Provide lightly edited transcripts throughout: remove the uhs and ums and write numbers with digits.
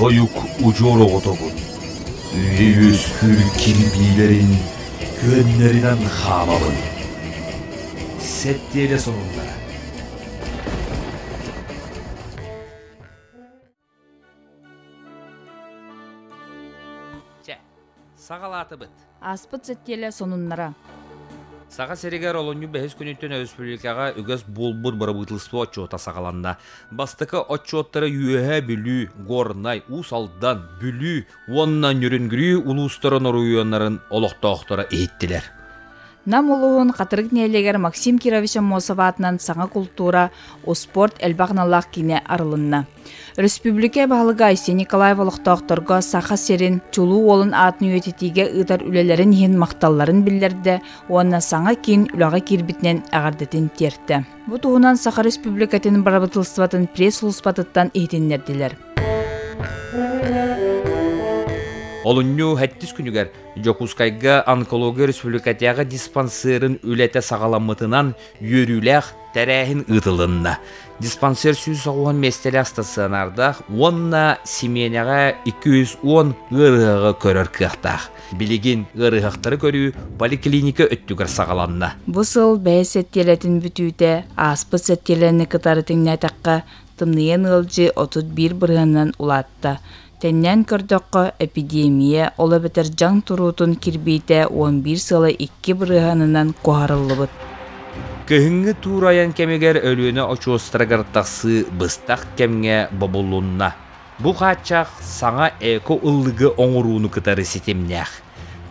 Soyuk ucuru otobun. Üyü üskür kirbilerin güvenlerinden hamamın. Settiyele sonunda. Сағалаты бұд. Аспыт сеттелі сонуннара. Саға серегер олоню бәхес күнеттен өспілікаға үгіз болбуд барабытылысты отчота сағаланна. Бастықы отчоттары үйеге бүлі, горнай, усалдан, бүлі, оннан үрінгірі улустарын оруйонларын олықтауқтары еттілер. Нам улуғын қатырық нәйлегер Максим Кировича Мосоватынан саңа культура, о спорт әлбағналақ кене арылынна. Республика бағылыға Айсе Николаев олықтауқтарға сақа серін чулу олын атын үйететіге ұтар үлелерін ен мақталларын білдерді, онына саңа кен үлаға кербітінен ағардетін терді. Бұ туғынан Сақа Республикатын барабытылсыватын пресс-ұлыспатыттан ехтенлерділер. Олунню хәттіс күнігер Жокускайга онкология республикатяға диспансерін үләті сағаламытынан йөрүләқ тәрәхін ұтылынна. Диспансер сүйіз оғын местелі астасынардақ, онна семеняға 210 ғырығы көрір қықтақ. Білеген ғырығықтары көрі поликлиника өттігір сағаланна. Бұ сыл бәй сәттелетін бүтүйті, аспыт сәттелені қытарытың нәтаққа тымныен ғылжы 31 бірғаннан ұлатты. Тәннән көрдіққа эпидемия ола бітір жаң тұрутын кірбейті 11 сылы 2 бірғанынан қоғарылы бұд. Көхіңгі тураян кәмегер өліні очуыстырағыртақсы бұстақ кәмге бабылуынна. Бұ қатшақ саңа эко ұллығы оңыруыны кытары сетемнәқ.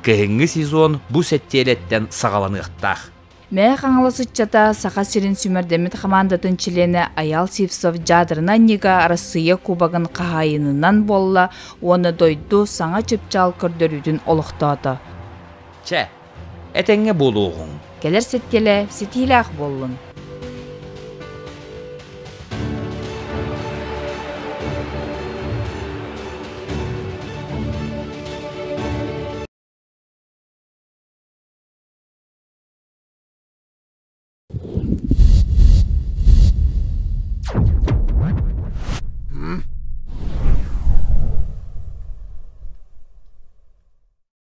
Көхіңгі сезон бұ сәттелеттен сағаланықтақ. Мә қаңылысычата Сақа Сирин Сүмердемет командатын чилені Аял Сивсов жадырына нега Россия кубагын қағайынынан болла, оны дойду саңа чөпчал көрдөрүдін олықтады. Чә, әтәңе болуғын. Келер сеттелі сетилі ақ болын.